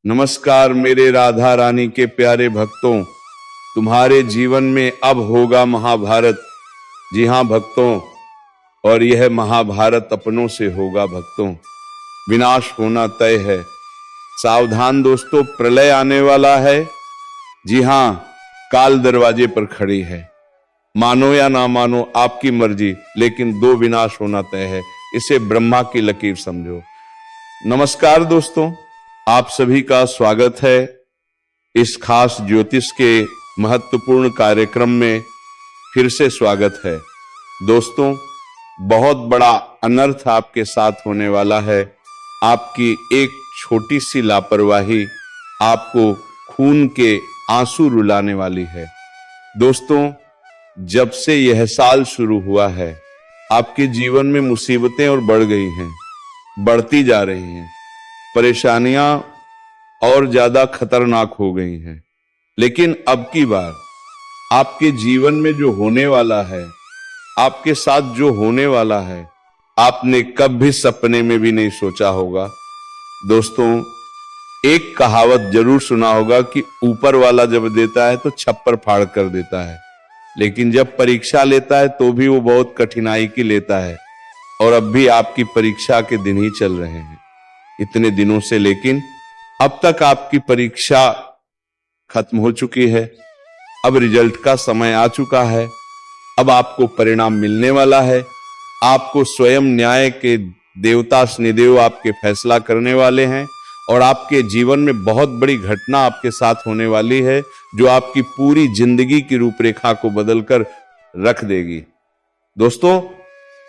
नमस्कार मेरे राधा रानी के प्यारे भक्तों, तुम्हारे जीवन में अब होगा महाभारत। जी हाँ भक्तों, और यह महाभारत अपनों से होगा भक्तों। विनाश होना तय है। सावधान दोस्तों, प्रलय आने वाला है। जी हाँ, काल दरवाजे पर खड़ी है। मानो या ना मानो आपकी मर्जी, लेकिन दो विनाश होना तय है। इसे ब्रह्मा की लकीर समझो। नमस्कार दोस्तों, आप सभी का स्वागत है इस खास ज्योतिष के महत्वपूर्ण कार्यक्रम में। फिर से स्वागत है दोस्तों। बहुत बड़ा अनर्थ आपके साथ होने वाला है। आपकी एक छोटी सी लापरवाही आपको खून के आंसू रुलाने वाली है। दोस्तों, जब से यह साल शुरू हुआ है, आपके जीवन में मुसीबतें और बढ़ गई हैं, बढ़ती जा रही हैं। परेशानियां और ज्यादा खतरनाक हो गई हैं। लेकिन अब की बार आपके जीवन में जो होने वाला है, आपके साथ जो होने वाला है, आपने कभी सपने में भी नहीं सोचा होगा। दोस्तों, एक कहावत जरूर सुना होगा कि ऊपर वाला जब देता है तो छप्पर फाड़ कर देता है, लेकिन जब परीक्षा लेता है तो भी वो बहुत कठिनाई की लेता है। और अब भी आपकी परीक्षा के दिन ही चल रहे हैं इतने दिनों से, लेकिन अब तक आपकी परीक्षा खत्म हो चुकी है। अब रिजल्ट का समय आ चुका है। अब आपको परिणाम मिलने वाला है। आपको स्वयं न्याय के देवता शनिदेव आपके फैसला करने वाले हैं और आपके जीवन में बहुत बड़ी घटना आपके साथ होने वाली है, जो आपकी पूरी जिंदगी की रूपरेखा को बदलकर रख देगी। दोस्तों,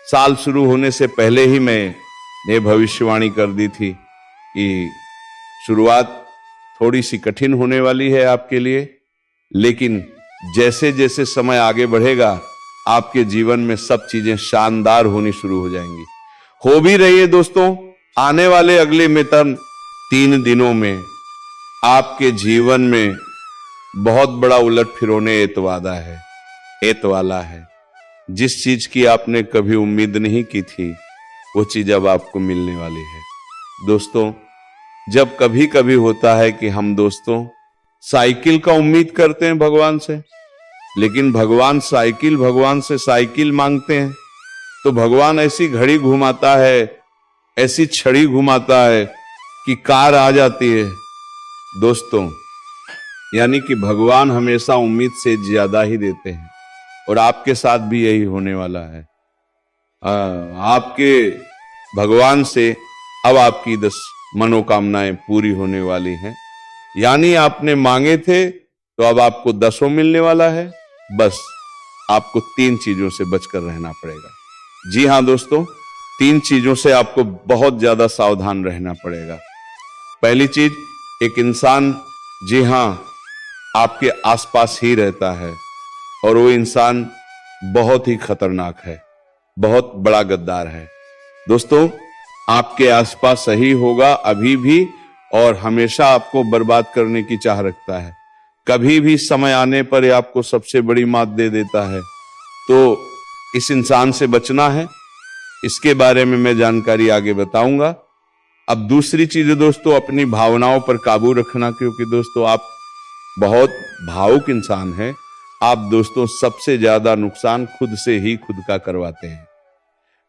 साल शुरू होने से पहले ही मैंने भविष्यवाणी कर दी थी कि शुरुआत थोड़ी सी कठिन होने वाली है आपके लिए, लेकिन जैसे जैसे समय आगे बढ़ेगा आपके जीवन में सब चीजें शानदार होनी शुरू हो जाएंगी। हो भी रही है दोस्तों। आने वाले अगले मितन 3 दिनों में आपके जीवन में बहुत बड़ा उलट फिरोने एतवाला है। जिस चीज की आपने कभी उम्मीद नहीं की थी, वो चीज अब आपको मिलने वाली है। दोस्तों, जब कभी कभी होता है कि हम दोस्तों साइकिल का उम्मीद करते हैं भगवान से, लेकिन भगवान से साइकिल मांगते हैं तो भगवान ऐसी घड़ी घुमाता है, ऐसी छड़ी घुमाता है कि कार आ जाती है। दोस्तों, यानी कि भगवान हमेशा उम्मीद से ज्यादा ही देते हैं, और आपके साथ भी यही होने वाला है। आपके भगवान से अब आपकी 10 मनोकामनाएं पूरी होने वाली हैं। यानी आपने मांगे थे तो अब आपको 10 मिलने वाला है। बस आपको 3 चीजों से बचकर रहना पड़ेगा। जी हां दोस्तों, 3 चीजों से आपको बहुत ज्यादा सावधान रहना पड़ेगा। पहली चीज, एक इंसान जी हां आपके आसपास ही रहता है और वो इंसान बहुत ही खतरनाक है, बहुत बड़ा गद्दार है। दोस्तों, आपके आसपास सही होगा अभी भी, और हमेशा आपको बर्बाद करने की चाह रखता है। कभी भी समय आने पर आपको सबसे बड़ी मात दे देता है। तो इस इंसान से बचना है। इसके बारे में मैं जानकारी आगे बताऊंगा। अब दूसरी चीज दोस्तों, अपनी भावनाओं पर काबू रखना, क्योंकि दोस्तों आप बहुत भावुक इंसान हैं। आप दोस्तों सबसे ज्यादा नुकसान खुद से ही खुद का करवाते हैं।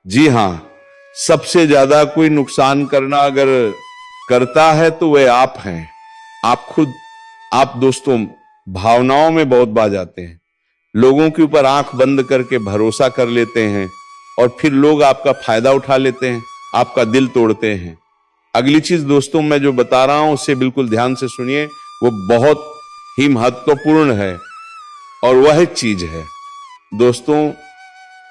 जी हां, सबसे ज्यादा कोई नुकसान करना अगर करता है तो वह आप हैं। आप दोस्तों भावनाओं में बहुत बा जाते हैं। लोगों के ऊपर आंख बंद करके भरोसा कर लेते हैं और फिर लोग आपका फायदा उठा लेते हैं, आपका दिल तोड़ते हैं। अगली चीज दोस्तों मैं जो बता रहा हूं उसे बिल्कुल ध्यान से सुनिए, वो बहुत ही महत्वपूर्ण है। और वह चीज है दोस्तों,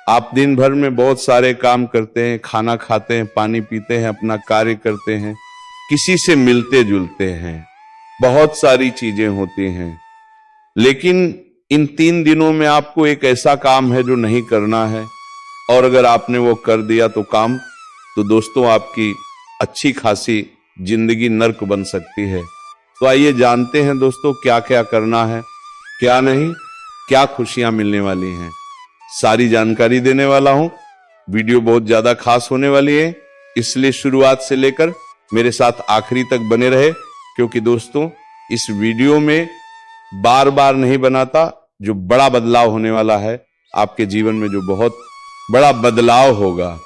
आप दिन भर में बहुत सारे काम करते हैं, खाना खाते हैं, पानी पीते हैं, अपना कार्य करते हैं, किसी से मिलते जुलते हैं, बहुत सारी चीजें होती हैं। लेकिन इन 3 दिनों में आपको एक ऐसा काम है जो नहीं करना है, और अगर आपने वो कर दिया तो दोस्तों आपकी अच्छी खासी जिंदगी नर्क बन सकती है। तो आइए जानते हैं दोस्तों क्या क्या करना है, क्या नहीं, क्या खुशियां मिलने वाली हैं। सारी जानकारी देने वाला हूं। वीडियो बहुत ज्यादा खास होने वाली है, इसलिए शुरुआत से लेकर मेरे साथ आखिरी तक बने रहे। क्योंकि दोस्तों इस वीडियो में बार बार नहीं बनाता, जो बड़ा बदलाव होने वाला है आपके जीवन में, जो बहुत बड़ा बदलाव होगा।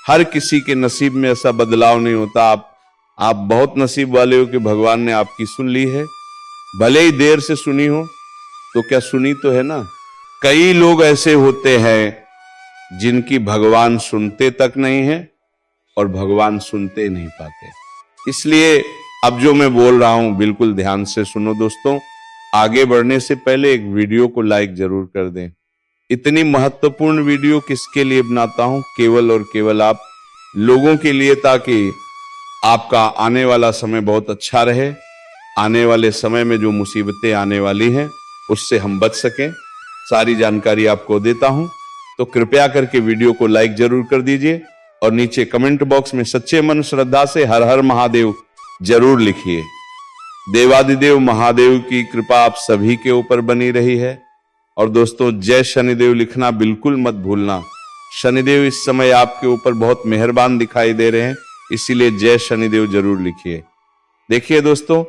हर किसी के नसीब में ऐसा बदलाव नहीं होता। आप बहुत नसीब वाले हो कि भगवान ने आपकी सुन ली है, भले ही देर से सुनी हो, तो क्या सुनी तो है ना। कई लोग ऐसे होते हैं जिनकी भगवान सुनते तक नहीं है और भगवान सुनते नहीं पाते। इसलिए अब जो मैं बोल रहा हूं बिल्कुल ध्यान से सुनो दोस्तों। आगे बढ़ने से पहले एक वीडियो को लाइक जरूर कर दें। इतनी महत्वपूर्ण वीडियो किसके लिए बनाता हूं? केवल और केवल आप लोगों के लिए, ताकि आपका आने वाला समय बहुत अच्छा रहे। आने वाले समय में जो मुसीबतें आने वाली हैं उससे हम बच सकें, सारी जानकारी आपको देता हूं। तो कृपया करके वीडियो को लाइक जरूर कर दीजिए और नीचे कमेंट बॉक्स में सच्चे मन श्रद्धा से हर हर महादेव जरूर लिखिए। देवादिदेव महादेव की कृपा आप सभी के ऊपर बनी रही है। और दोस्तों जय शनिदेव लिखना बिल्कुल मत भूलना। शनिदेव इस समय आपके ऊपर बहुत मेहरबान दिखाई दे रहे हैं, इसीलिए जय शनिदेव जरूर लिखिए। देखिए दोस्तों,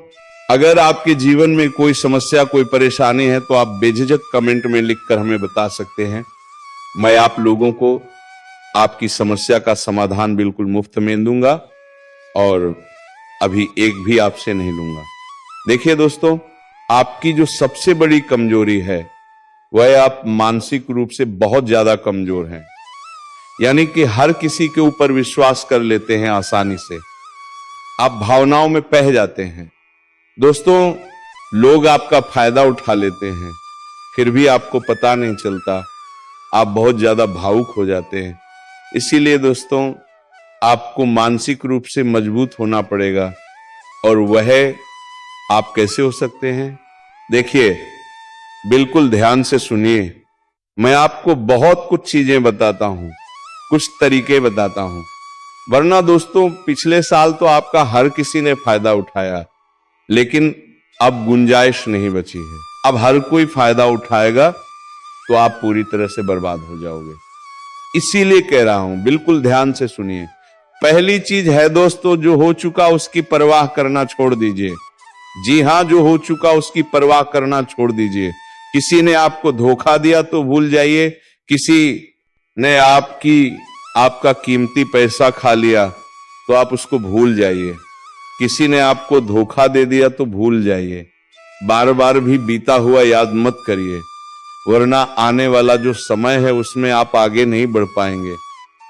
अगर आपके जीवन में कोई समस्या, कोई परेशानी है तो आप बेझिझक कमेंट में लिखकर हमें बता सकते हैं। मैं आप लोगों को आपकी समस्या का समाधान बिल्कुल मुफ्त में दूंगा और अभी एक भी आपसे नहीं लूंगा। देखिए दोस्तों, आपकी जो सबसे बड़ी कमजोरी है वह आप मानसिक रूप से बहुत ज्यादा कमजोर हैं। यानी कि हर किसी के ऊपर विश्वास कर लेते हैं आसानी से, आप भावनाओं में बह जाते हैं। दोस्तों, लोग आपका फायदा उठा लेते हैं, फिर भी आपको पता नहीं चलता, आप बहुत ज्यादा भावुक हो जाते हैं। इसीलिए दोस्तों, आपको मानसिक रूप से मजबूत होना पड़ेगा। और वह आप कैसे हो सकते हैं? देखिए, बिल्कुल ध्यान से सुनिए। मैं आपको बहुत कुछ चीजें बताता हूं, कुछ तरीके बताता हूं, वरना दोस्तों पिछले साल तो आपका हर किसी ने फायदा उठाया, लेकिन अब गुंजाइश नहीं बची है। अब हर कोई फायदा उठाएगा तो आप पूरी तरह से बर्बाद हो जाओगे। इसीलिए कह रहा हूं, बिल्कुल ध्यान से सुनिए। पहली चीज है दोस्तों, जो हो चुका उसकी परवाह करना छोड़ दीजिए। जी हां, जो हो चुका उसकी परवाह करना छोड़ दीजिए। किसी ने आपको धोखा दिया तो भूल जाइए, किसी ने आपका कीमती पैसा खा लिया तो आप उसको भूल जाइए, किसी ने आपको धोखा दे दिया तो भूल जाइए। बार बार भी बीता हुआ याद मत करिए, वरना आने वाला जो समय है उसमें आप आगे नहीं बढ़ पाएंगे।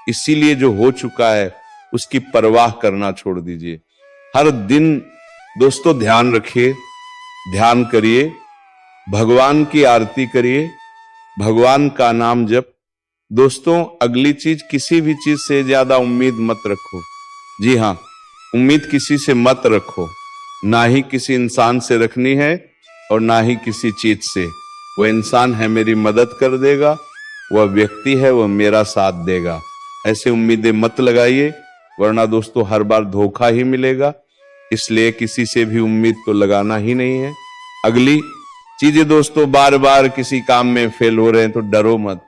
इसीलिए जो हो चुका है उसकी परवाह करना छोड़ दीजिए। हर दिन दोस्तों ध्यान रखिए, ध्यान करिए, भगवान की आरती करिए, भगवान का नाम जप। दोस्तों, अगली चीज, किसी भी चीज से ज्यादा उम्मीद मत रखो। जी हां, उम्मीद किसी से मत रखो, ना ही किसी इंसान से रखनी है और ना ही किसी चीज से। वह इंसान है मेरी मदद कर देगा, वह व्यक्ति है वह मेरा साथ देगा, ऐसे उम्मीदें मत लगाइए, वरना दोस्तों हर बार धोखा ही मिलेगा। इसलिए किसी से भी उम्मीद तो लगाना ही नहीं है। अगली चीजें दोस्तों, बार बार किसी काम में फेल हो रहे हैं तो डरो मत।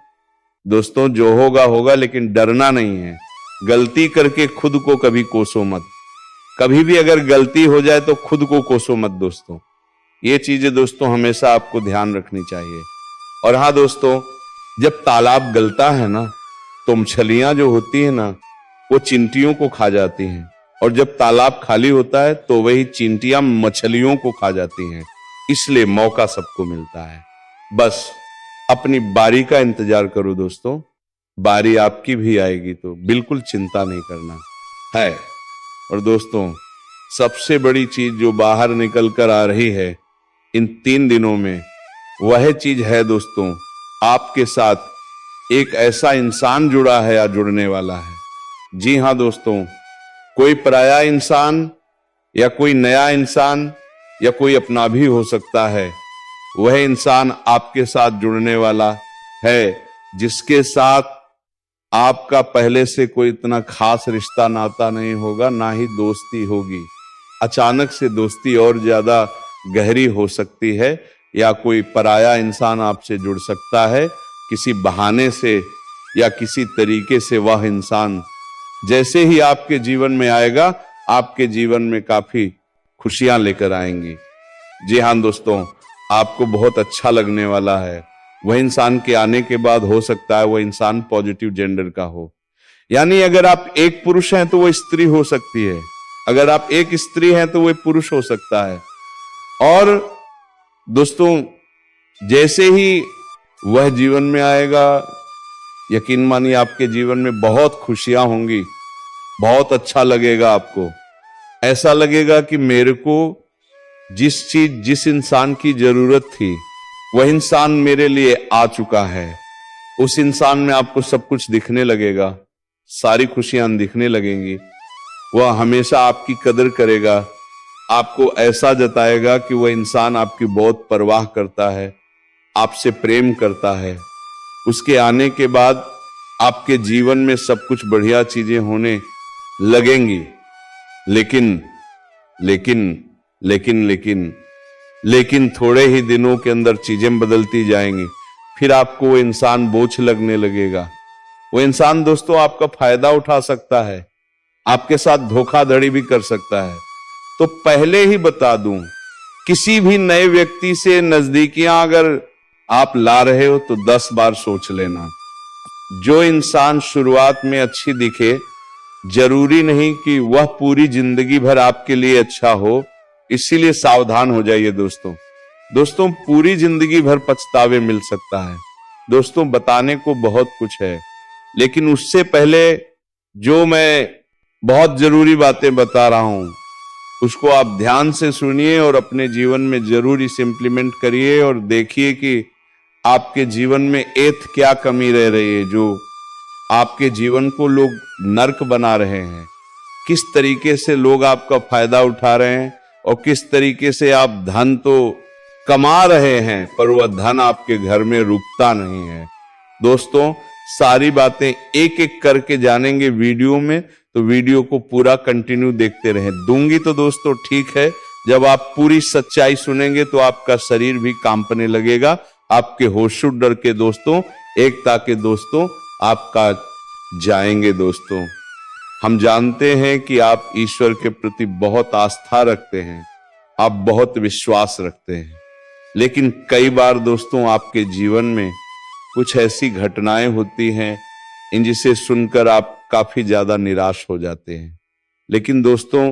दोस्तों, जो होगा होगा, लेकिन डरना नहीं है। गलती करके खुद को कभी कोसो मत। कभी भी अगर गलती हो जाए तो खुद को कोसो मत दोस्तों। ये चीजें दोस्तों हमेशा आपको ध्यान रखनी चाहिए। और हाँ दोस्तों, जब तालाब गलता है ना तो मछलियां जो होती है ना वो चिंटियों को खा जाती हैं, और जब तालाब खाली होता है तो वही चिंटियां मछलियों को खा जाती हैं। इसलिए मौका सबको मिलता है, बस अपनी बारी का इंतजार करो दोस्तों। बारी आपकी भी आएगी, तो बिल्कुल चिंता नहीं करना है। और दोस्तों, सबसे बड़ी चीज जो बाहर निकल कर आ रही है इन 3 दिनों में, वह चीज है दोस्तों, आपके साथ एक ऐसा इंसान जुड़ा है या जुड़ने वाला है। जी हां दोस्तों, कोई पराया इंसान या कोई नया इंसान या कोई अपना भी हो सकता है। वह इंसान आपके साथ जुड़ने वाला है, जिसके साथ आपका पहले से कोई इतना खास रिश्ता नाता नहीं होगा, ना ही दोस्ती होगी। अचानक से दोस्ती और ज्यादा गहरी हो सकती है, या कोई पराया इंसान आपसे जुड़ सकता है किसी बहाने से या किसी तरीके से। वह इंसान जैसे ही आपके जीवन में आएगा, आपके जीवन में काफी खुशियां लेकर आएंगी। जी हाँ दोस्तों, आपको बहुत अच्छा लगने वाला है। वह इंसान के आने के बाद हो सकता है वह इंसान पॉजिटिव जेंडर का हो, यानी अगर आप एक पुरुष हैं तो वो स्त्री हो सकती है, अगर आप एक स्त्री हैं तो वो पुरुष हो सकता है। और दोस्तों, जैसे ही वह जीवन में आएगा, यकीन मानिए आपके जीवन में बहुत खुशियां होंगी, बहुत अच्छा लगेगा आपको। ऐसा लगेगा कि मेरे को जिस इंसान की जरूरत थी वह इंसान मेरे लिए आ चुका है। उस इंसान में आपको सब कुछ दिखने लगेगा, सारी खुशियां दिखने लगेंगी। वह हमेशा आपकी कदर करेगा, आपको ऐसा जताएगा कि वह इंसान आपकी बहुत परवाह करता है, आपसे प्रेम करता है। उसके आने के बाद आपके जीवन में सब कुछ बढ़िया चीजें होने लगेंगी। लेकिन लेकिन लेकिन लेकिन लेकिन थोड़े ही दिनों के अंदर चीजें बदलती जाएंगी। फिर आपको वो इंसान बोझ लगने लगेगा। वो इंसान दोस्तों आपका फायदा उठा सकता है, आपके साथ धोखाधड़ी भी कर सकता है। तो पहले ही बता दूं, किसी भी नए व्यक्ति से नजदीकियां अगर आप ला रहे हो तो 10 बार सोच लेना। जो इंसान शुरुआत में अच्छी दिखे, जरूरी नहीं कि वह पूरी जिंदगी भर आपके लिए अच्छा हो, इसीलिए सावधान हो जाइए दोस्तों। पूरी जिंदगी भर पछतावे मिल सकता है। दोस्तों, बताने को बहुत कुछ है, लेकिन उससे पहले जो मैं बहुत जरूरी बातें बता रहा हूं उसको आप ध्यान से सुनिए और अपने जीवन में जरूर इसे इंप्लीमेंट करिए और देखिए कि आपके जीवन में क्या कमी रह रही है जो आपके जीवन को लोग नर्क बना रहे हैं। किस तरीके से लोग आपका फायदा उठा रहे हैं और किस तरीके से आप धन तो कमा रहे हैं पर वह धन आपके घर में रुकता नहीं है। दोस्तों, सारी बातें एक एक करके जानेंगे वीडियो में, तो वीडियो को पूरा कंटिन्यू देखते रहें। दूंगी तो दोस्तों ठीक है, जब आप पूरी सच्चाई सुनेंगे तो आपका शरीर भी कांपने लगेगा, आपके होश डर के दोस्तों, एकता के दोस्तों आपका जाएंगे। दोस्तों, हम जानते हैं कि आप ईश्वर के प्रति बहुत आस्था रखते हैं, आप बहुत विश्वास रखते हैं, लेकिन कई बार दोस्तों आपके जीवन में कुछ ऐसी घटनाएं होती हैं इन जिसे सुनकर आप काफी ज्यादा निराश हो जाते हैं। लेकिन दोस्तों,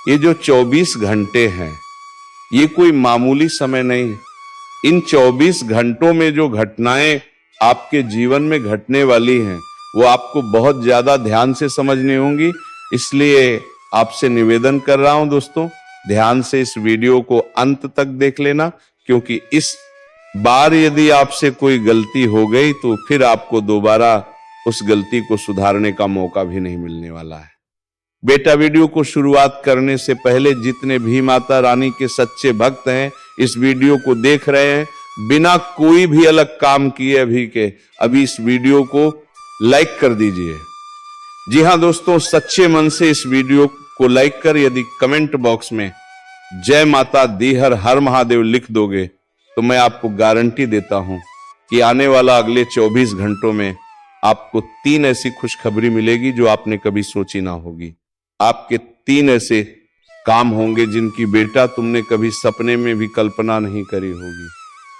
ये जो 24 घंटे हैं ये कोई मामूली समय नहीं है। इन 24 घंटों में जो घटनाएं आपके जीवन में घटने वाली हैं वो आपको बहुत ज्यादा ध्यान से समझनी होंगी। इसलिए आपसे निवेदन कर रहा हूं दोस्तों, ध्यान से इस वीडियो को अंत तक देख लेना, क्योंकि इस बार यदि आपसे कोई गलती हो गई तो फिर आपको दोबारा उस गलती को सुधारने का मौका भी नहीं मिलने वाला है। बेटा, वीडियो को शुरुआत करने से पहले जितने भी माता रानी के सच्चे भक्त हैं इस वीडियो को देख रहे हैं, बिना कोई भी अलग काम किए अभी इस वीडियो को लाइक कर दीजिए। जी हां दोस्तों, सच्चे मन से इस वीडियो को लाइक कर यदि कमेंट बॉक्स में जय माता दी हर महादेव लिख दोगे तो मैं आपको गारंटी देता हूं कि आने वाला अगले 24 घंटों में आपको 3 ऐसी खुशखबरी मिलेगी जो आपने कभी सोची ना होगी। आपके 3 ऐसे काम होंगे जिनकी बेटा तुमने कभी सपने में भी कल्पना नहीं करी होगी।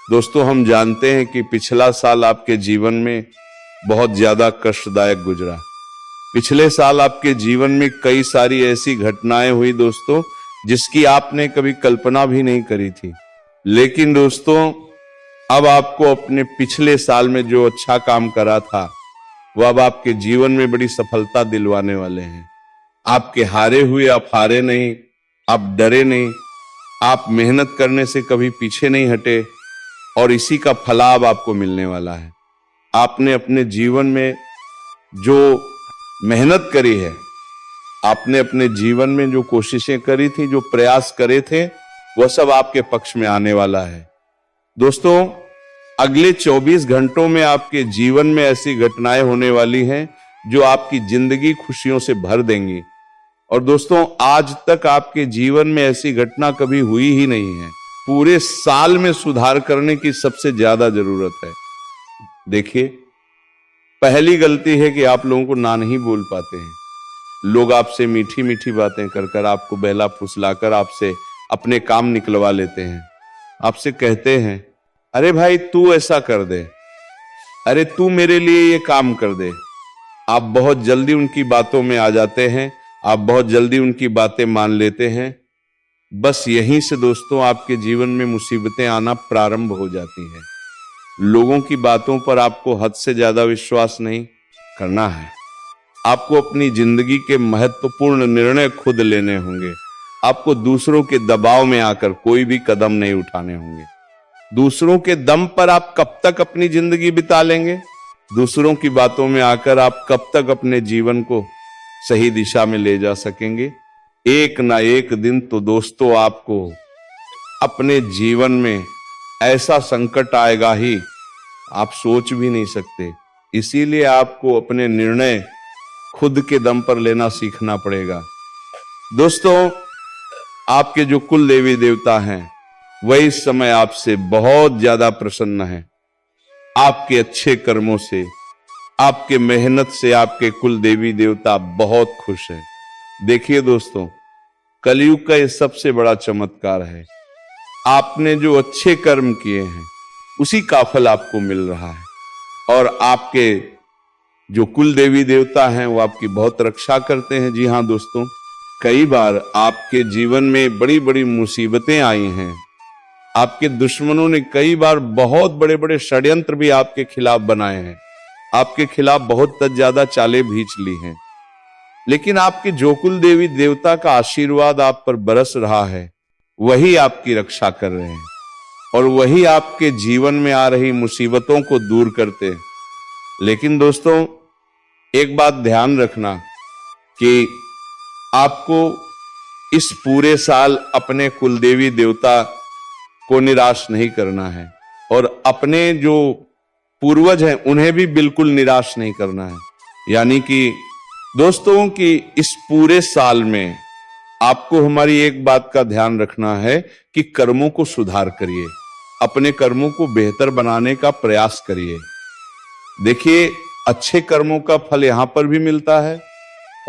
दोस्तों, हम जानते हैं कि पिछला साल आपके जीवन में बहुत ज्यादा कष्टदायक गुजरा। पिछले साल आपके जीवन में कई सारी ऐसी घटनाएं हुई दोस्तों जिसकी आपने कभी कल्पना भी नहीं करी थी। लेकिन दोस्तों, अब आपको अपने पिछले साल में जो अच्छा काम करा था वो अब आपके जीवन में बड़ी सफलता दिलवाने वाले हैं। आपके हारे हुए आप हारे नहीं, आप डरे नहीं, आप मेहनत करने से कभी पीछे नहीं हटे और इसी का फलाभ आपको मिलने वाला है। आपने अपने जीवन में जो मेहनत करी है, आपने अपने जीवन में जो कोशिशें करी थी, जो प्रयास करे थे, वह सब आपके पक्ष में आने वाला है। दोस्तों, अगले 24 घंटों में आपके जीवन में ऐसी घटनाएं होने वाली हैं जो आपकी जिंदगी खुशियों से भर देंगी। और दोस्तों, आज तक आपके जीवन में ऐसी घटना कभी हुई ही नहीं है। पूरे साल में सुधार करने की सबसे ज्यादा जरूरत है। देखिए, पहली गलती है कि आप लोगों को ना नहीं बोल पाते हैं। लोग आपसे मीठी मीठी बातें कर आपको बहला फुसलाकर आपसे अपने काम निकलवा लेते हैं। आपसे कहते हैं, अरे भाई तू ऐसा कर दे, अरे तू मेरे लिए ये काम कर दे। आप बहुत जल्दी उनकी बातों में आ जाते हैं, आप बहुत जल्दी उनकी बातें मान लेते हैं। बस यहीं से दोस्तों आपके जीवन में मुसीबतें आना प्रारंभ हो जाती हैं। लोगों की बातों पर आपको हद से ज्यादा विश्वास नहीं करना है। आपको अपनी जिंदगी के महत्वपूर्ण निर्णय खुद लेने होंगे। आपको दूसरों के दबाव में आकर कोई भी कदम नहीं उठाने होंगे। दूसरों के दम पर आप कब तक अपनी जिंदगी बिता लेंगे? दूसरों की बातों में आकर आप कब तक अपने जीवन को सही दिशा में ले जा सकेंगे? एक ना एक दिन तो दोस्तों आपको अपने जीवन में ऐसा संकट आएगा ही, आप सोच भी नहीं सकते। इसीलिए आपको अपने निर्णय खुद के दम पर लेना सीखना पड़ेगा। दोस्तों, आपके जो कुल देवी देवता हैं वही इस समय आपसे बहुत ज्यादा प्रसन्न है। आपके अच्छे कर्मों से, आपके मेहनत से आपके कुल देवी देवता बहुत खुश है। देखिए दोस्तों, कलयुग का ये सबसे बड़ा चमत्कार है। आपने जो अच्छे कर्म किए हैं उसी का फल आपको मिल रहा है, और आपके जो कुल देवी देवता हैं वो आपकी बहुत रक्षा करते हैं। जी हाँ दोस्तों, कई बार आपके जीवन में बड़ी बड़ी मुसीबतें आई हैं। आपके दुश्मनों ने कई बार बहुत बड़े बड़े षड्यंत्र भी आपके खिलाफ बनाए हैं, आपके खिलाफ बहुत ज्यादा चालें भींच ली हैं। लेकिन आपके जो कुल देवी देवता का आशीर्वाद आप पर बरस रहा है वही आपकी रक्षा कर रहे हैं, और वही आपके जीवन में आ रही मुसीबतों को दूर करते हैं। लेकिन दोस्तों, एक बात ध्यान रखना कि आपको इस पूरे साल अपने कुलदेवी देवता को निराश नहीं करना है, और अपने जो पूर्वज हैं उन्हें भी बिल्कुल निराश नहीं करना है। यानी कि दोस्तों कि इस पूरे साल में आपको हमारी एक बात का ध्यान रखना है कि कर्मों को सुधार करिए, अपने कर्मों को बेहतर बनाने का प्रयास करिए। देखिए, अच्छे कर्मों का फल यहां पर भी मिलता है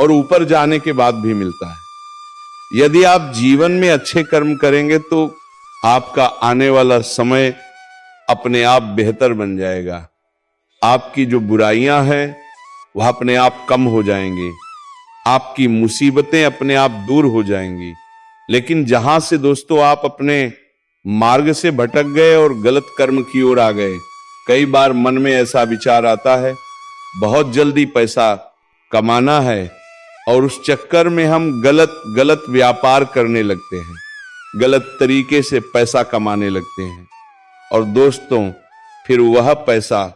और ऊपर जाने के बाद भी मिलता है। यदि आप जीवन में अच्छे कर्म करेंगे तो आपका आने वाला समय अपने आप बेहतर बन जाएगा। आपकी जो बुराइयां हैं वह अपने आप कम हो जाएंगी, आपकी मुसीबतें अपने आप दूर हो जाएंगी। लेकिन जहां से दोस्तों आप अपने मार्ग से भटक गए और गलत कर्म की ओर आ गए, कई बार मन में ऐसा विचार आता है बहुत जल्दी पैसा कमाना है, और उस चक्कर में हम गलत व्यापार करने लगते हैं, गलत तरीके से पैसा कमाने लगते हैं। और दोस्तों, फिर वह पैसा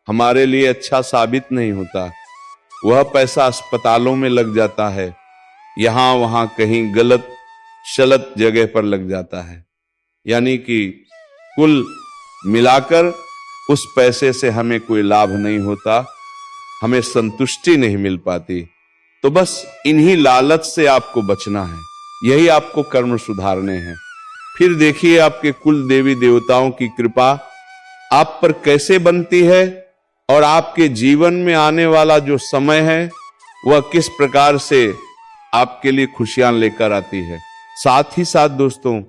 हमारे लिए अच्छा साबित नहीं होता। वह पैसा अस्पतालों में लग जाता है, यहां वहां कहीं गलत शलत जगह पर लग जाता है। यानी कि कुल मिलाकर उस पैसे से हमें कोई लाभ नहीं होता, हमें संतुष्टि नहीं मिल पाती। तो बस इन्हीं लालच से आपको बचना है, यही आपको कर्म सुधारने हैं। फिर देखिए आपके कुल देवी देवताओं की कृपा आप पर कैसे बनती है, और आपके जीवन में आने वाला जो समय है वह किस प्रकार से आपके लिए खुशियां लेकर आती है। साथ ही साथ दोस्तों,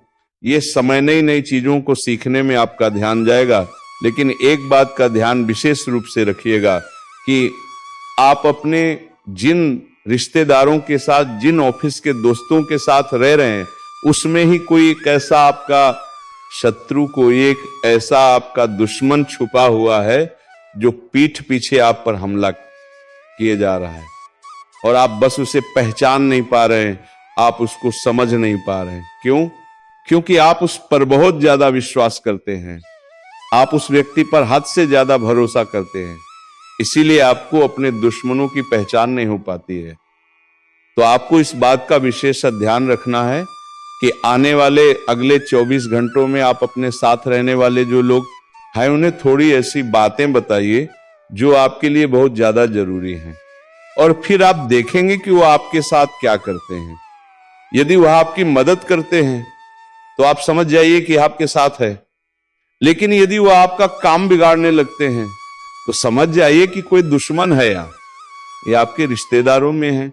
ये समय नई नई चीजों को सीखने में आपका ध्यान जाएगा। लेकिन एक बात का ध्यान विशेष रूप से रखिएगा कि आप अपने जिन रिश्तेदारों के साथ, जिन ऑफिस के दोस्तों के साथ रह रहे हैं, उसमें ही कोई एक ऐसा आपका शत्रु, कोई एक ऐसा आपका दुश्मन छुपा हुआ है जो पीठ पीछे आप पर हमला किए जा रहा है, और आप बस उसे पहचान नहीं पा रहे हैं, आप उसको समझ नहीं पा रहे हैं। क्यों? क्योंकि आप उस पर बहुत ज्यादा विश्वास करते हैं, आप उस व्यक्ति पर हद से ज्यादा भरोसा करते हैं, इसीलिए आपको अपने दुश्मनों की पहचान नहीं हो पाती है। तो आपको इस बात का विशेष ध्यान रखना है कि आने वाले अगले 24 घंटों में आप अपने साथ रहने वाले जो लोग हैं उन्हें थोड़ी ऐसी बातें बताइए जो आपके लिए बहुत ज्यादा जरूरी हैं, और फिर आप देखेंगे कि वो आपके साथ क्या करते हैं। यदि वह आपकी मदद करते हैं तो आप समझ जाइए कि आपके साथ है, लेकिन यदि वह आपका काम बिगाड़ने लगते हैं तो समझ जाइए कि कोई दुश्मन है या आपके रिश्तेदारों में है।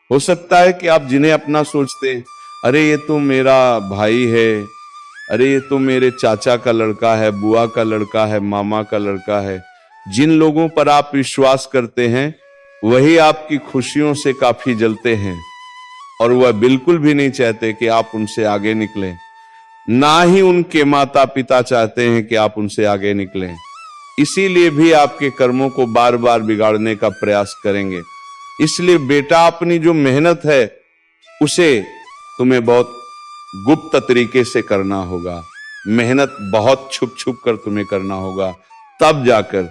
हो सकता है कि आप जिन्हें अपना सोचते हैं अरे ये तो मेरा भाई है, अरे ये तो मेरे चाचा का लड़का है, बुआ का लड़का है, मामा का लड़का है। जिन लोगों पर आप विश्वास करते हैं वही आपकी खुशियों से काफी जलते हैं और वह बिल्कुल भी नहीं चाहते कि आप उनसे आगे निकलें। ना ही उनके माता पिता चाहते हैं कि आप उनसे आगे निकलें। इसीलिए भी आपके कर्मों को बार बार बिगाड़ने का प्रयास करेंगे। इसलिए बेटा, अपनी जो मेहनत है उसे तुम्हें बहुत गुप्त तरीके से करना होगा। मेहनत बहुत छुप छुप कर तुम्हें करना होगा, तब जाकर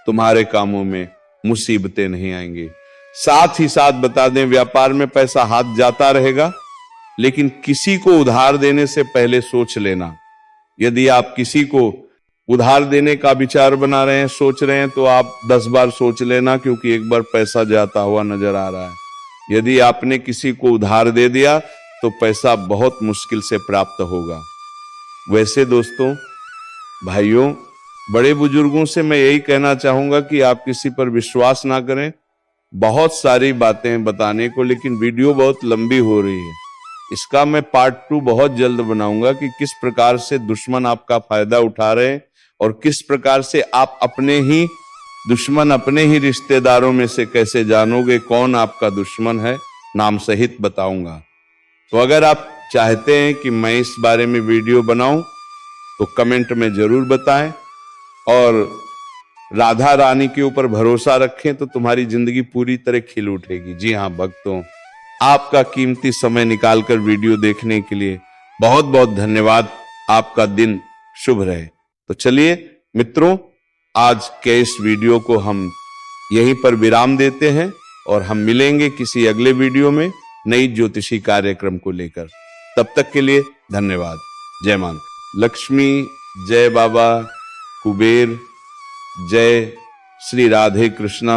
तुम्हारे कामों में मुसीबतें नहीं आएंगी। साथ ही साथ बता दें, व्यापार में पैसा हाथ जाता रहेगा, लेकिन किसी को उधार देने से पहले सोच लेना। यदि आप किसी को उधार देने का विचार बना रहे हैं, सोच रहे हैं, तो आप 10 बार सोच लेना, क्योंकि एक बार पैसा जाता हुआ नजर आ रहा है। यदि आपने किसी को उधार दे दिया तो पैसा बहुत मुश्किल से प्राप्त होगा। वैसे दोस्तों, भाइयों, बड़े बुजुर्गों से मैं यही कहना चाहूंगा कि आप किसी पर विश्वास ना करें। बहुत सारी बातें बताने को, लेकिन वीडियो बहुत लंबी हो रही है। इसका मैं पार्ट 2 बहुत जल्द बनाऊंगा कि किस प्रकार से दुश्मन आपका फायदा उठा रहे हैं और किस प्रकार से आप अपने ही दुश्मन, अपने ही रिश्तेदारों में से कैसे जानोगे कौन आपका दुश्मन है, नाम सहित बताऊंगा। तो अगर आप चाहते हैं कि मैं इस बारे में वीडियो बनाऊं तो कमेंट में जरूर बताएं, और राधा रानी के ऊपर भरोसा रखें तो तुम्हारी जिंदगी पूरी तरह खिल उठेगी। जी हाँ भक्तों, आपका कीमती समय निकालकर वीडियो देखने के लिए बहुत बहुत धन्यवाद। आपका दिन शुभ रहे। तो चलिए मित्रों, आज के इस वीडियो को हम यहीं पर विराम देते हैं और हम मिलेंगे किसी अगले वीडियो में नई ज्योतिषी कार्यक्रम को लेकर। तब तक के लिए धन्यवाद। जय मां लक्ष्मी, जय बाबा कुबेर, जय श्री राधे कृष्णा।